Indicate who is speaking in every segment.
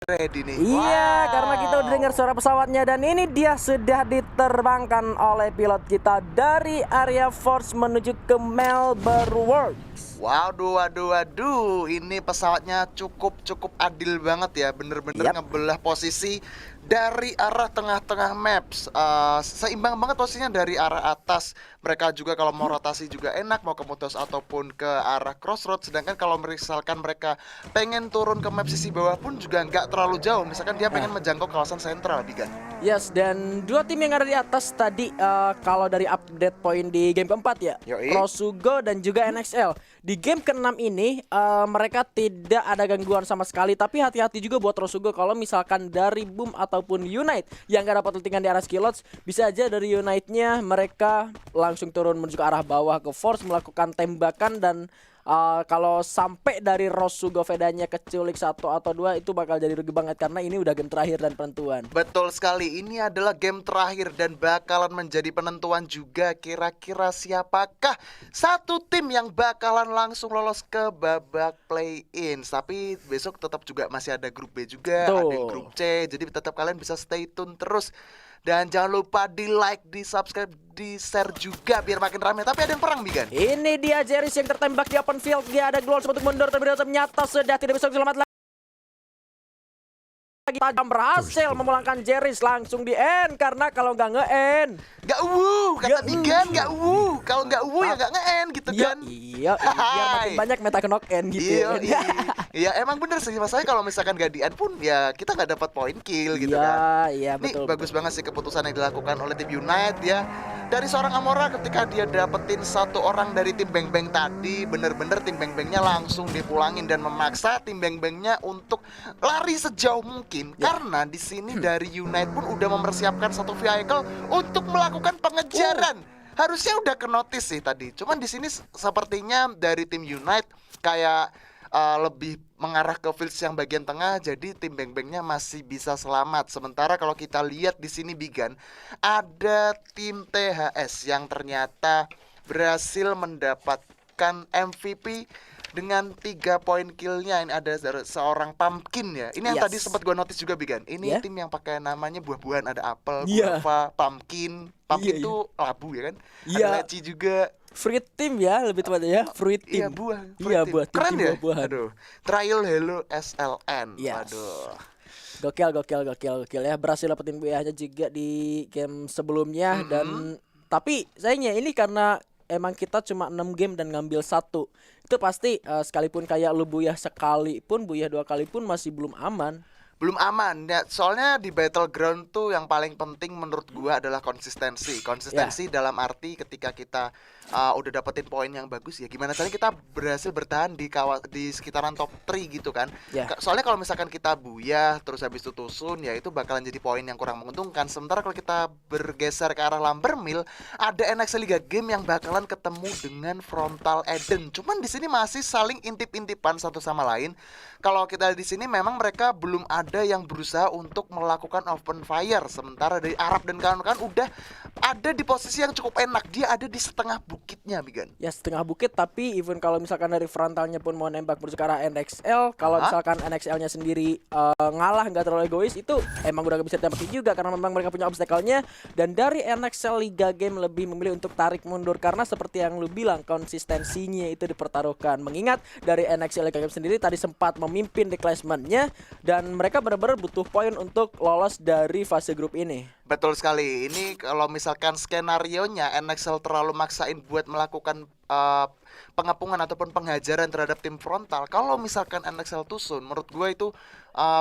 Speaker 1: ready nih.
Speaker 2: Iya, karena kita udah dengar suara pesawatnya dan ini dia sudah diterbangkan oleh pilot kita dari area Force menuju ke Melbourne Works.
Speaker 1: Waduh, ini pesawatnya cukup adil banget ya, bener-bener ngebelah posisi dari arah tengah-tengah maps. Seimbang banget posisinya dari arah atas. Mereka juga kalau mau rotasi juga enak, mau ke Mutos ataupun ke arah Crossroad. Sedangkan kalau misalkan mereka pengen turun ke map sisi bawah pun juga nggak terlalu jauh. Misalkan dia pengen menjangkau kawasan sentral, Bigan.
Speaker 2: Yes, dan dua tim yang ada di atas tadi kalau dari update poin di game keempat ya, Rosugo dan juga NXL. Di game ke-6 ini mereka tidak ada gangguan sama sekali. Tapi hati-hati juga buat Rosugo kalau misalkan dari Boom ataupun Unite yang gak dapat ultingan di arah Skillots, bisa aja dari Unite-nya mereka langsung turun menuju ke arah bawah ke Force melakukan tembakan dan kalau sampai dari Rosugo Vedanya keculik 1 atau 2 itu bakal jadi rugi banget karena ini udah game terakhir dan penentuan.
Speaker 1: Betul sekali, ini adalah game terakhir dan bakalan menjadi penentuan juga. Kira-kira siapakah satu tim yang bakalan langsung lolos ke babak play-in. Tapi besok tetap juga masih ada grup B juga, ada grup C. Jadi tetap kalian bisa stay tune terus. Dan jangan lupa di like, di subscribe, di share juga biar makin ramai. Tapi ada yang perang, Bigan.
Speaker 2: Ini dia Jeris yang tertembak di open field. Dia ada Glowers untuk mundur tapi ternyata sudah tidak bisa selamat lagi. Tajam berhasil memulangkan Jeris langsung di end karena kalau nggak nge-end
Speaker 1: nggak kata Bigan nggak kalau nggak ya nggak nge-end gitu kan.
Speaker 2: Iya, biar makin banyak meta ke knock-end gitu.
Speaker 1: Iya emang bener sih, masalahnya kalau misalkan gak di end pun ya kita nggak dapat poin kill gitu kan.
Speaker 2: Iya betul.
Speaker 1: Ini bagus banget sih keputusan yang dilakukan oleh tim Unite ya. Dari seorang Amora ketika dia dapetin satu orang dari tim Beng Beng tadi, bener-bener tim Beng Bengnya langsung dipulangin dan memaksa tim Beng Bengnya untuk lari sejauh mungkin. Karena di sini dari Unite pun udah mempersiapkan satu vehicle untuk melakukan pengejaran. Harusnya udah ke notice sih tadi. Cuman di sini sepertinya dari tim Unite kayak lebih mengarah ke fields yang bagian tengah, jadi tim Beng Bengnya masih bisa selamat. Sementara kalau kita lihat di sini Bigan, ada tim THS yang ternyata berhasil mendapatkan MVP dengan 3 poin killnya. Ini ada seorang Pumpkin ya. Ini yang tadi sempat gue notice juga Bigan. Ini tim yang pakai namanya buah-buahan, ada apel, guava, pumpkin. Pumpkin itu labu ya kan? Ada leci juga.
Speaker 2: Fruit team ya lebih tepatnya ya, fruit team.
Speaker 1: Iya buah.
Speaker 2: Buah.
Speaker 1: Keren ya?
Speaker 2: Buah-buahan.
Speaker 1: Aduh. Trial Hello SLN. Waduh.
Speaker 2: Gokil ya. Berhasil dapetin buahnya juga di game sebelumnya dan tapi sayangnya ini karena emang kita cuma 6 game dan ngambil 1. Itu pasti sekalipun kayak lu buyah sekali pun, buyah 2 kali pun masih belum aman.
Speaker 1: Belum aman ya, soalnya di Battleground tuh yang paling penting menurut gua adalah konsistensi dalam arti ketika kita udah dapetin poin yang bagus ya gimana caranya kita berhasil bertahan di sekitaran top 3 gitu kan. Soalnya kalau misalkan kita buyah terus habis itu tusun ya itu bakalan jadi poin yang kurang menguntungkan. Sementara kalau kita bergeser ke arah Lambermill, ada NXL Liga Game yang bakalan ketemu dengan Frontal Eden. Cuman di sini masih saling intip-intipan satu sama lain. Kalau kita di sini memang mereka belum ada yang berusaha untuk melakukan open fire. Sementara dari Arab dan kawan-kawan udah ada di posisi yang cukup enak. Dia ada di setengah bukitnya, Bigan.
Speaker 2: Ya setengah bukit, tapi even kalau misalkan dari frontalnya pun mau nembak menuju ke arah NXL, kalau misalkan NXL-nya sendiri ngalah nggak terlalu egois, itu emang udah gak bisa ditembaki juga karena memang mereka punya obstacle-nya. Dan dari NXL Liga Game lebih memilih untuk tarik mundur karena seperti yang lu bilang konsistensinya itu dipertaruhkan. Mengingat dari NXL Liga Game sendiri tadi sempat memimpin di klasmennya dan mereka benar-benar butuh poin untuk lolos dari fase grup ini.
Speaker 1: Betul sekali. Ini kalau misalkan skenarionya NXL terlalu maksain buat melakukan pengepungan ataupun penghajaran terhadap tim frontal, kalau misalkan NXL tusun, menurut gue itu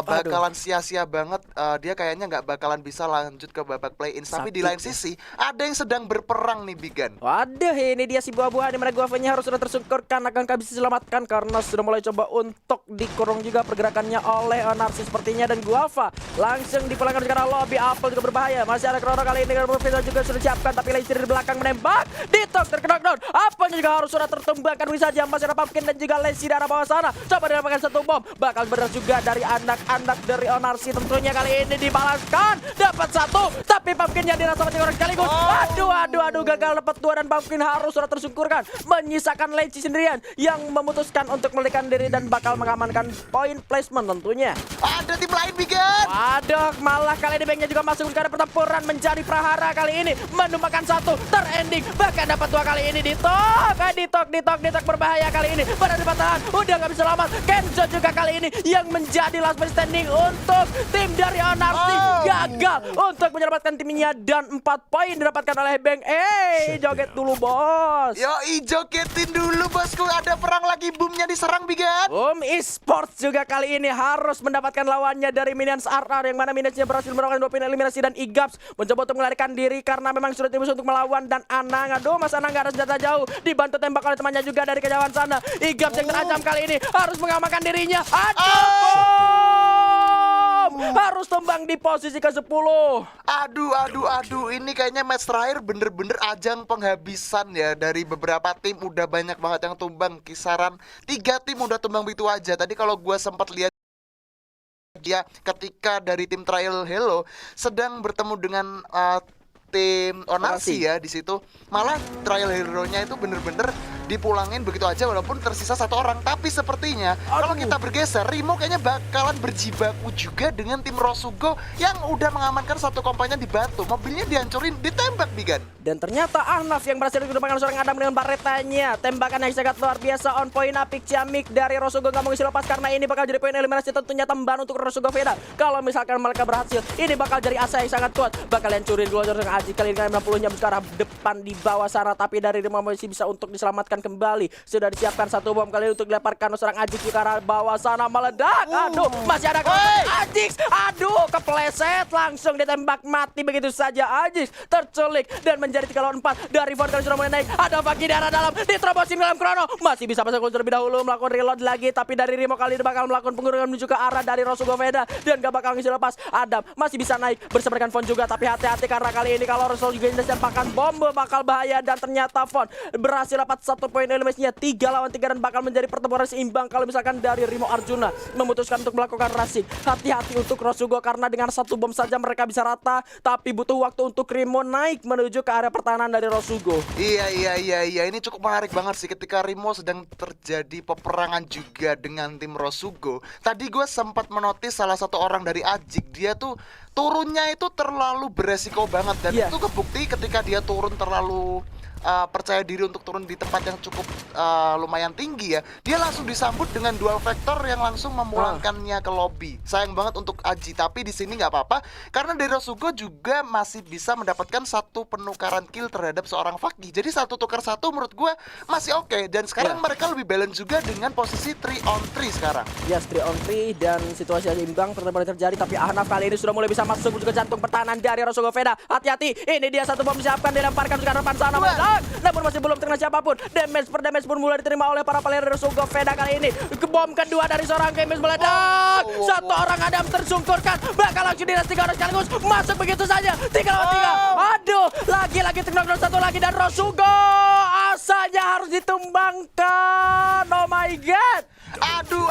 Speaker 1: bakalan sia-sia banget. Dia kayaknya nggak bakalan bisa lanjut ke babak play-in. Tapi di lain sisi ada yang sedang berperang nih Bigan.
Speaker 2: Waduh, ini dia si buah-buahan di mana guavanya harus sudah tersungkurkan, akankah bisa diselamatkan karena sudah mulai coba untuk dikurung juga pergerakannya oleh Narsis sepertinya, dan guava langsung dipulangkan karena lobby apel juga berbahaya. Masih ada Krono kali ini, Profesor juga sudah siapkan tapi Laser di belakang menembak, Detox terkena knockdown. Apelnya juga harus sudah tertembakkan, bisa saja masih ada Pumpkin dan juga Laser di arah bawah sana. Coba didapatkan satu bom, bakal beres juga dari anak-anak dari Onarsi tentunya kali ini dibalaskan. Dapat satu, tapi Pumpkinnya dirasa mati orang sekaligus. Aduh, gagal dapat dua dan Pumpkin harus sudah tersungkurkan. Menyisakan Leci sendirian yang memutuskan untuk melarikan diri dan bakal mengamankan poin placement tentunya.
Speaker 1: Ada tim lain, Bigan.
Speaker 2: Waduh, malah kali ini banknya juga masuk ke pertempuran menjadi prahara kali ini. Menumbangkan satu, terending, bahkan dapat dua kali ini ditok berbahaya kali ini. Pada dipatahan, udah gak bisa selamat. Kenzo juga kali ini yang menjadi last man standing untuk tim dari Onarsi. Gagal untuk menyelamatkan timnya dan 4 poin didapatkan oleh Bank. Joget dulu bos.
Speaker 1: Yoi, jogetin dulu bosku. Ada perang lagi, boomnya diserang, Bigan.
Speaker 2: Esports juga kali ini harus mendapatkan lawannya dari Minions RR, yang mana Minionsnya berhasil melakukan 2 poin eliminasi dan Igaps mencoba untuk melarikan diri karena memang sudah timus untuk melawan. Dan Anang, aduh Mas Anang gak ada senjata jauh, dibantu tembak oleh temannya juga dari kejauhan sana. Igaps yang terancam kali ini harus mengamankan dirinya. Harus tumbang di posisi ke-10.
Speaker 1: Aduh, ini kayaknya match terakhir bener-bener ajang penghabisan ya. Dari beberapa tim udah banyak banget yang tumbang. Kisaran 3 tim udah tumbang begitu aja. Tadi kalau gua sempat lihat dia ketika dari tim Trial Hello sedang bertemu dengan tim Onarsi ya, di situ malah Trial Hero-nya itu bener-bener dipulangin begitu aja walaupun tersisa 1 orang. Tapi sepertinya kalau kita bergeser, Rimo kayaknya bakalan berjibaku juga dengan tim Rosugo yang udah mengamankan 1 kompanya di batu. Mobilnya dihancurin, ditembak, Bigan.
Speaker 2: Dan ternyata Ahnaf yang berhasil dikembangkan seorang Adam dengan baretanya. Tembakan yang sangat luar biasa, on point apik ciamik dari Rosugo. Gak mau ngisi lepas karena ini bakal jadi poin eliminasi tentunya temban untuk Rosugo Veda. Kalau misalkan mereka berhasil, ini bakal jadi asa yang sangat kuat. Bakal hancurin dua orang Aji kali ini 60-nya ke arah depan di bawah sana. Tapi dari Rimo masih bisa untuk diselamatkan kembali. Sudah disiapkan 1 bom kali ini untuk dilemparkan seorang Aji ke arah bawah sana, meledak. Aduh, masih ada Ajix. Aduh, kepleset, langsung ditembak mati begitu saja. Ajix terculik dan menjadi 3 lawan 4 dari Von kali sudah mulai naik. Ada Faki darah dalam, diterobosin dalam Krono. Masih bisa masuk terlebih dahulu, melakukan reload lagi. Tapi dari Rimo kali ini bakal melakukan pengurangan menuju ke arah dari Rosugo Veda. Dan gak bakal ngisi lepas. Adam masih bisa naik bersama dengan Von juga. Tapi hati-hati karena kali ini kalau Rosugo juga ditembakkan bom bakal bahaya. Dan ternyata Von berhasil dapat 1 poin eliminasinya 3 lawan 3 dan bakal menjadi pertempuran seimbang kalau misalkan dari Rimo Arjuna memutuskan untuk melakukan racing. Hati-hati untuk Rosugo karena dengan 1 bom saja mereka bisa rata. Tapi butuh waktu untuk Rimo naik menuju ke area pertahanan dari Rosugo.
Speaker 1: Iya, ini cukup menarik banget sih ketika Rimo sedang terjadi peperangan juga dengan tim Rosugo. Tadi gue sempat menotis salah satu orang dari Ajik, dia tuh turunnya itu terlalu beresiko banget. Dan itu kebukti ketika dia turun terlalu percaya diri untuk turun di tempat yang cukup lumayan tinggi ya. Dia langsung disambut dengan dual vector yang langsung memulangkannya ke lobby. Sayang banget untuk Aji, tapi di sini nggak apa-apa karena dari Rosugo juga masih bisa mendapatkan 1 penukaran kill terhadap seorang Faki. Jadi 1 tukar 1 menurut gue masih oke. Dan sekarang mereka lebih balance juga dengan posisi 3 on 3 sekarang.
Speaker 2: Yes, 3 on 3 dan situasi imbang pertempuran terjadi. Tapi Ahnaf kali ini sudah mulai bisa masuk ke jantung pertahanan dari Rosugo Veda. Hati-hati, ini dia 1 bom disiapkan, dilemparkan ke depan sana. Namun masih belum terkena siapapun. Damage per damage pun mulai diterima oleh para player Rosugo Veda kali ini. Bom kedua dari seorang Games meledak. 1 orang Adam tersungkurkan. Bakal langsung dinas 3 orang sekaligus. Masuk begitu saja. 3 lawan 3. Aduh, lagi-lagi knockdown 1 lagi dan Rosugo. Asanya harus ditumbangkan. Oh my god.
Speaker 1: Aduh,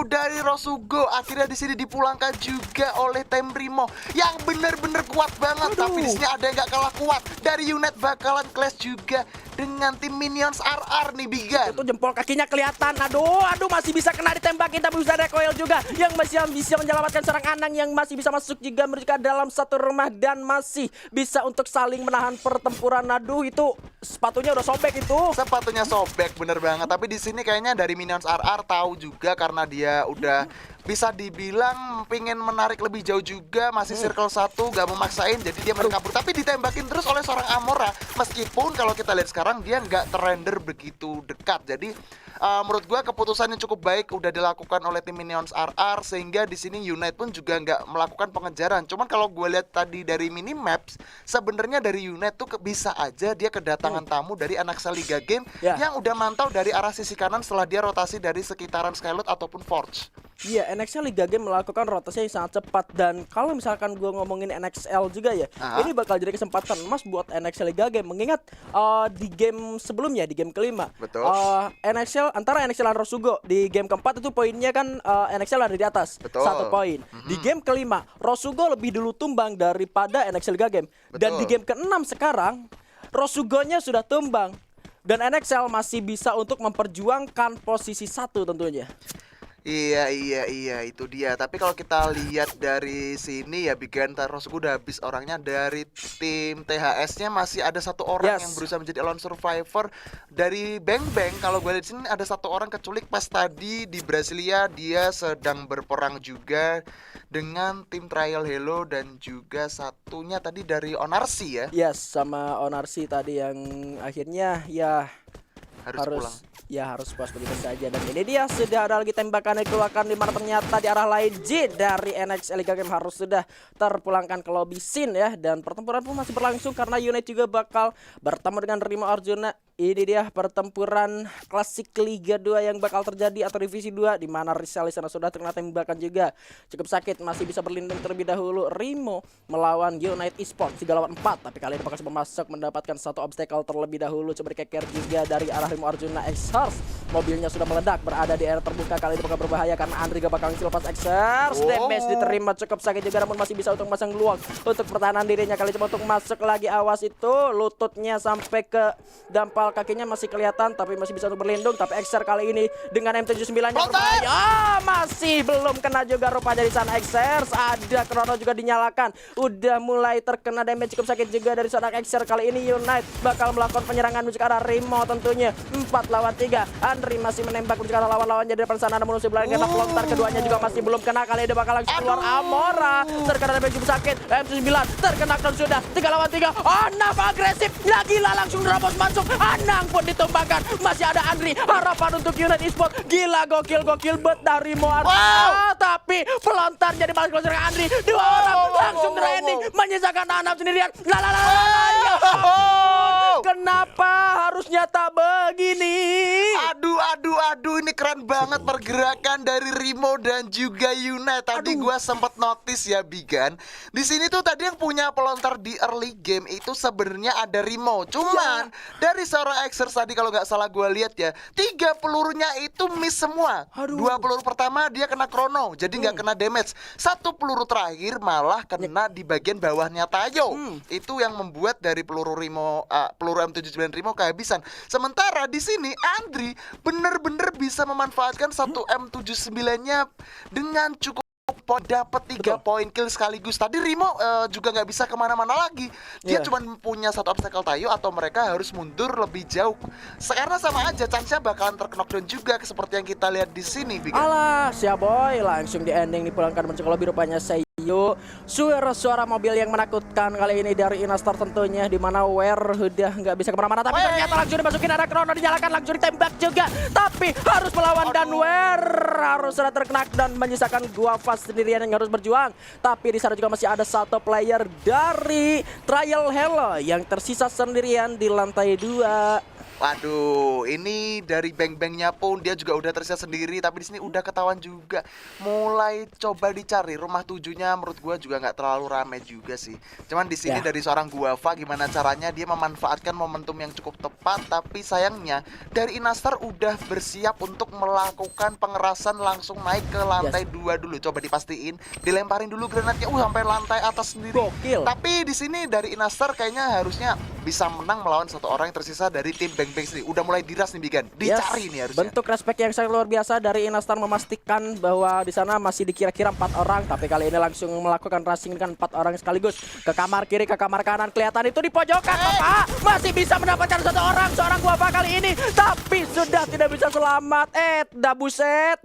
Speaker 1: dari Rosugo akhirnya di sini dipulangkan juga oleh tim Rimo yang bener-bener kuat banget. Tapi di sini ada yang gak kalah kuat. Dari Unit bakalan clash juga dengan tim Minions RR nih, Bigan.
Speaker 2: Itu jempol kakinya kelihatan. Aduh, masih bisa kena ditembakin tapi bisa recoil juga. Yang masih bisa menyelamatkan seorang Anang yang masih bisa masuk juga mereka dalam 1 rumah dan masih bisa untuk saling menahan pertempuran. Aduh, itu sepatunya udah sobek itu.
Speaker 1: Sepatunya sobek bener banget. Tapi di sini kayaknya dari Minions RR tahu juga karena dia udah bisa dibilang pengen menarik lebih jauh juga, masih circle 1, gak memaksain, jadi dia main kabur. Tapi ditembakin terus oleh seorang Amora. Meskipun kalau kita lihat sekarang dia nggak terrender begitu dekat. Jadi menurut gua keputusannya cukup baik udah dilakukan oleh tim Minions RR sehingga di sini Unite pun juga nggak melakukan pengejaran. Cuman kalau gue lihat tadi dari minimaps, sebenarnya dari Unite tuh bisa aja dia kedatangan tamu dari anak Liga Game yang udah mantau dari arah sisi kanan setelah dia rotasi dari sekitaran Skyloot ataupun Forge.
Speaker 2: Iya, NXL Liga Game melakukan rotasi yang sangat cepat. Dan kalau misalkan gue ngomongin NXL juga ya, ini bakal jadi kesempatan emas buat NXL Liga Game. Mengingat di game sebelumnya, di game kelima,
Speaker 1: betul,
Speaker 2: NXL antara NXL dan Rosugo. Di game keempat itu poinnya kan NXL ada di atas.
Speaker 1: Betul.
Speaker 2: 1 poin. Di game kelima Rosugo lebih dulu tumbang daripada NXL Liga Game. Dan di game keenam sekarang Rosugonya sudah tumbang dan NXL masih bisa untuk memperjuangkan posisi 1 tentunya.
Speaker 1: Iya itu dia. Tapi kalau kita lihat dari sini ya Bigan, Rosugo udah habis orangnya. Dari tim THS-nya masih ada 1 orang yang berusaha menjadi lone survivor. Dari Beng Beng, kalau gue lihat di sini ada 1 orang keculik pas tadi di Brasilia. Dia sedang berperang juga dengan tim Trial Hello dan juga satunya tadi dari Onarsi ya.
Speaker 2: Yes, sama Onarsi tadi yang akhirnya ya
Speaker 1: harus pulang.
Speaker 2: Ya harus puas begitu saja. Dan ini dia sudah ada lagi tembakan yang dikeluarkan, di mana ternyata di arah lain J dari NXL Liga Game harus sudah terpulangkan ke lobby scene ya. Dan pertempuran pun masih berlangsung karena Unite juga bakal bertemu dengan Rimo Arjuna. Ini dia pertempuran klasik Liga 2 yang bakal terjadi atau divisi 2, di mana Rizal sana sudah terkena tembakan juga. Cukup sakit, masih bisa berlindung terlebih dahulu. Rimo melawan Unite Esports 3 lawan 4, tapi kali ini bakal masuk mendapatkan 1 obstacle terlebih dahulu. Coba dikeker juga dari arah Rimo Arjuna X-Hurst. Mobilnya sudah meledak, berada di area terbuka. Kali ini bakal berbahaya karena Andri gak bakal ngisi lepas X-Hurst. Damage diterima, cukup sakit juga, namun masih bisa untuk masang luang untuk pertahanan dirinya. Kali coba untuk masuk lagi, awas itu lututnya sampai ke dampal kakinya masih kelihatan, tapi masih bisa untuk berlindung. Tapi XR kali ini dengan M79 nya berbahaya, masih belum kena juga rupanya di sana XR. Ada Chrono juga dinyalakan, udah mulai terkena damage cukup sakit juga dari seorang XR. Kali ini Unite bakal melakukan penyerangan menuju ke arah Rimo tentunya. 4 lawan 3, Andri masih menembak menuju ke arah lawan-lawannya di depan sana, namun musuh belakang kena lontar keduanya juga masih belum kena. Kali ini bakal langsung keluar Amora, terkena damage cukup sakit. M79 terkena knock sudah 3 lawan 3. Anam agresif lagi-lah, langsung terobos masuk. Anang pun ditumbangkan. Masih ada Andri, harapan untuk Unite Esports. Gila, gokil bet dari Moarta. Tapi pelontar jadi balas closer Andri. 2 orang langsung trending, menyisakan Anam sendirian. Ya ampun, kenapa harusnya tak begini?
Speaker 1: Aduh, ini keren banget pergerakan dari Rimo dan juga Unite. Tadi gua sempat notice ya Bigan. Di sini tuh tadi yang punya pelontar di early game itu sebenarnya ada Rimo. Cuman dari seorang Xers tadi kalau nggak salah gua lihat ya, 3 pelurunya itu miss semua. 2 peluru pertama dia kena Chrono, jadi nggak kena damage. 1 peluru terakhir malah kena di bagian bawahnya Tayo. Itu yang membuat dari peluru Rimo, peluru M79 Rimo kehabisan. Sementara di sini Andri bener-bener bisa memanfaatkan 1 M79-nya dengan cukup dapat 3 poin kill sekaligus. Tadi Rimo juga nggak bisa kemana-mana lagi. Dia cuma punya 1 obstacle Tayo atau mereka harus mundur lebih jauh. Sekarang sama aja, chance-nya bakalan terknockdown juga seperti yang kita lihat di sini.
Speaker 2: Alah, siap boy, langsung di ending dipulangkan menuju ke lobby rupanya Seiyu. Suara mobil yang menakutkan kali ini dari Inastar tentunya, di mana Wear udah nggak bisa kemana-mana, tapi ternyata langsung dimasukin, ada Chrono dinyalakan, langsung ditembak juga, tapi harus melawan dan Wear harus sudah terkena dan menyisakan Guava sendirian yang harus berjuang. Tapi di sana juga masih ada 1 player dari Trial Hello yang tersisa sendirian di lantai 2.
Speaker 1: Waduh, ini dari Beng-Bengnya pun dia juga udah tersisa sendiri, tapi di sini udah ketahuan juga. Mulai coba dicari rumah 7-nya, menurut gua juga nggak terlalu ramai juga sih. Cuman di sini dari seorang Guava, gimana caranya dia memanfaatkan momentum yang cukup tepat, tapi sayangnya dari Inastar udah bersiap untuk melakukan pengerasan, langsung naik ke lantai 2 dulu. Coba dipastiin, dilemparin dulu granatnya, sampai lantai atas sendiri.
Speaker 2: Gokil.
Speaker 1: Tapi di sini dari Inastar kayaknya harusnya bisa menang melawan 1 orang yang tersisa dari tim Beng-Beng sendiri. Udah mulai diras nih Bigan, dicari nih harusnya.
Speaker 2: Bentuk respect yang sangat luar biasa dari Inastar, memastikan bahwa di sana masih dikira-kira 4 orang, tapi kali ini langsung melakukan rushing dengan 4 orang sekaligus. Ke kamar kiri, ke kamar kanan, kelihatan itu di pojokan. Bapak masih bisa mendapatkan 1 orang, seorang Guava kali ini, tapi sudah tidak bisa selamat. Dah buset.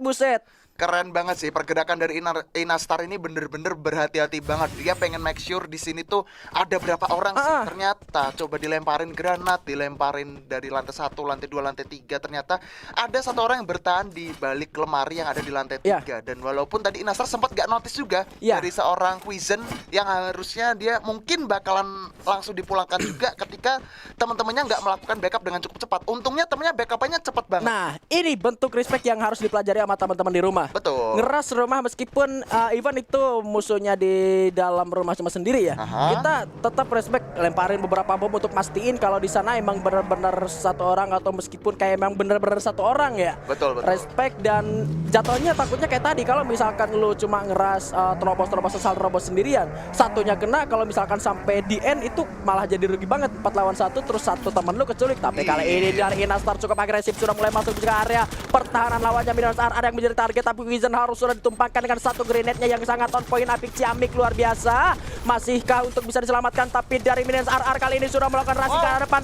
Speaker 1: Keren banget sih pergerakan dari Inastar ini, bener-bener berhati-hati banget. Dia pengen make sure di sini tuh ada berapa orang sih. Ternyata coba dilemparin granat, dilemparin dari lantai 1, lantai 2, lantai 3. Ternyata ada 1 orang yang bertahan di balik lemari yang ada di lantai 3. Dan walaupun tadi Inastar sempat gak notice juga dari seorang Quizen yang harusnya dia mungkin bakalan langsung dipulangkan juga ketika teman-temannya nggak melakukan backup dengan cukup cepat. Untungnya temennya backupnya cepat banget.
Speaker 2: Nah, ini bentuk respect yang harus dipelajari sama teman-teman di rumah.
Speaker 1: Betul.
Speaker 2: Ngeras rumah meskipun even itu musuhnya di dalam rumah cuma sendiri ya. Kita tetap respect lemparin beberapa bom untuk mastiin kalau di sana emang benar-benar satu orang atau meskipun kayak emang benar-benar satu orang ya.
Speaker 1: Betul.
Speaker 2: Respect dan jatuhnya takutnya kayak tadi kalau misalkan lu cuma ngeras terobos asal terobos sendirian, satunya kena, kalau misalkan sampai di end itu malah jadi rugi banget 4 lawan 1 terus satu temen lu keculik. Tapi kali ini dari Inastar cukup agresif, sudah mulai masuk ke area pertahanan lawannya. Minions ada yang menjadi target tapi Wizen harus sudah ditumpahkan dengan satu grenade-nya yang sangat on point. Apik Ciamik luar biasa. Masihkah untuk bisa diselamatkan? Tapi dari Minions RR kali ini sudah melakukan rasi ke arah depan.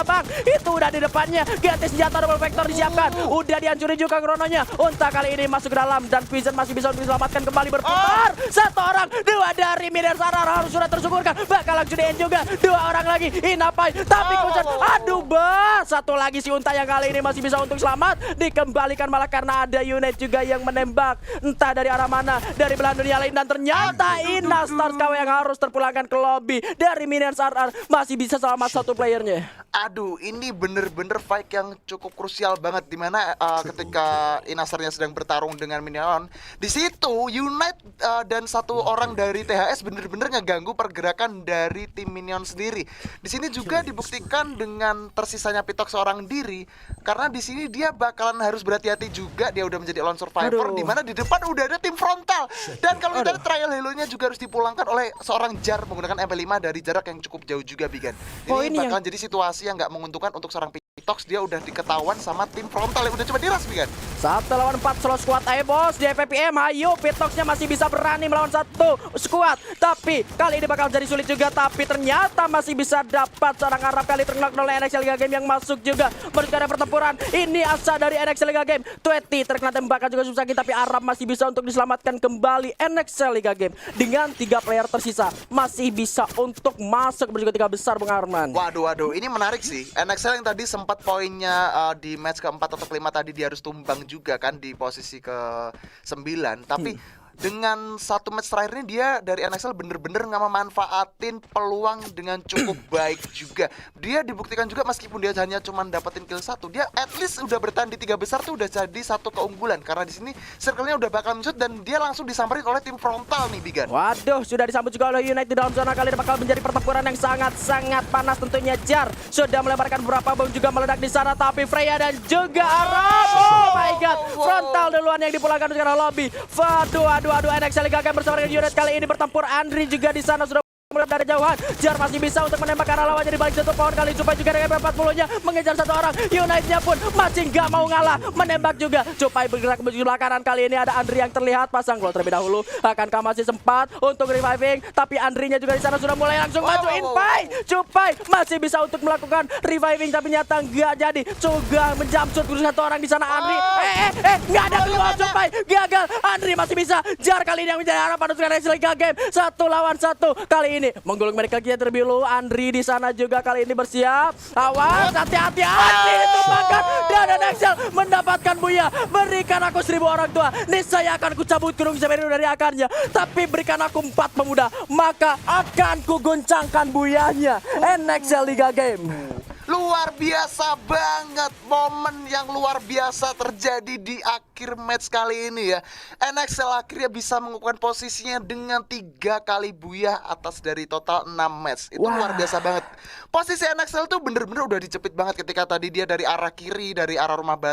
Speaker 2: Bang, itu udah di depannya. Ganti senjata double vector disiapkan. Udah dihancurin juga krononya. Unta kali ini masuk ke dalam dan Wizen masih bisa untuk diselamatkan, kembali berputar. Satu orang, dua dari Minions RR harus sudah tersyukurkan. Bakal langsung di-end juga. Dua orang lagi. Inapai. Tapi Kusen, aduh satu lagi si Unta yang kali ini masih bisa untuk selamat. Dikembalikan malah karena ada unit juga yang menembak. Entah dari arah mana, dari belahan dunia lain. Dan ternyata Inastar KW yang harus terpulangkan ke lobby. Dari Minions RR masih bisa selamat satu playernya.
Speaker 1: Aduh, ini bener-bener fight yang cukup krusial banget, dimana ketika Inastarnya sedang bertarung dengan Minion. Di situ Unite dan satu orang dari THS bener-bener ngeganggu pergerakan dari tim Minion sendiri. Di sini juga dibuktikan dengan tersisanya Pitok seorang diri, karena di sini dia bakalan harus berhati-hati juga. Dia udah menjadi lone survivor, di mana di depan udah ada tim frontal. Dan kalau kita lihat trial halo-nya juga harus dipulangkan oleh seorang Jar menggunakan MP5 dari jarak yang cukup jauh juga, Bigan. Ini bakalan jadi situasi yang nggak menguntungkan untuk seorang Pitox. Dia udah diketahuan sama tim frontal yang udah coba diras, Bigan.
Speaker 2: 1 lawan 4 solo squad ayo bos di FPPM. Ayo Pitoxnya masih bisa berani melawan satu squad, tapi kali ini bakal jadi sulit juga. Tapi ternyata masih bisa dapat seorang Arab kali terkena oleh NXL Liga Game yang masuk juga menuju ke pertempuran. Ini asa dari NXL Liga Game. Tweti terkena tembakan juga susah, tapi Arab masih bisa untuk diselamatkan kembali. NXL Liga Game dengan 3 player tersisa masih bisa untuk masuk menuju ke 3 besar, Bung Arman.
Speaker 1: Waduh, ini menarik sih. NXL yang tadi sempat poinnya di match keempat atau kelima tadi dia harus tumbang juga kan di posisi ke-9. Tapi dengan satu match terakhir ini dia dari NXL bener-bener nggak memanfaatin peluang dengan cukup baik juga. Dia dibuktikan juga meskipun dia hanya cuma dapetin kill 1, dia at least udah bertahan di 3 besar tuh udah jadi satu keunggulan. Karena di sini circle-nya udah bakal mencut dan dia langsung disamperin oleh tim frontal nih, Bigan.
Speaker 2: Waduh, sudah disambut juga oleh Unite di dalam zona. Kali ini bakal menjadi pertempuran yang sangat-sangat panas tentunya. Jar sudah melemparkan beberapa bom juga meledak di sana, tapi Freya dan juga Arab. Oh my god, frontal duluan yang dipulangkan ke arah lobby. Waduh, NXL Liga Game bersama dengan Unite kali ini bertempur. Andri juga di sana sudah mulai dari jauhan. Jar masih bisa untuk menembak arah lawannya di balik satu pohon. Kali Cupai juga dengan 40-nya mengejar satu orang. Unite-nya pun masih nggak mau ngalah, menembak juga. Cupai bergerak menuju sebelah kanan. Kali ini ada Andri yang terlihat pasang glow terlebih dahulu. Akankah masih sempat untuk reviving? Tapi Andrinya juga di sana sudah mulai langsung majuin. Cupai masih bisa untuk melakukan reviving, tapi nyata nggak jadi. Juga menjamsut satu orang di sana. Andri nggak ada keluar. Cupai gagal. Andri masih bisa. Jar kali ini yang menjadi harapan untuk NXL Liga Game. 1 lawan 1 kali ini menggulung mereka kita terlebih dahulu. Andri di sana juga kali ini bersiap. Awas, hati-hati. Andri ditumbangkan dan NXL mendapatkan buya. Berikan aku 1000 orang tua, niscaya akan kucabut gunung Semeru dari akarnya. Tapi berikan aku 4 pemuda, maka akan kuguncangkan buyanya. NXL Liga Game.
Speaker 1: Luar biasa banget, momen yang luar biasa terjadi di akhir match kali ini ya. NXL akhirnya bisa mengukuhkan posisinya dengan 3 kali buyah atas dari total 6 match. Itu luar biasa banget. Posisi NXL tuh bener-bener udah dijepit banget ketika tadi dia dari arah kiri, dari arah rumah batu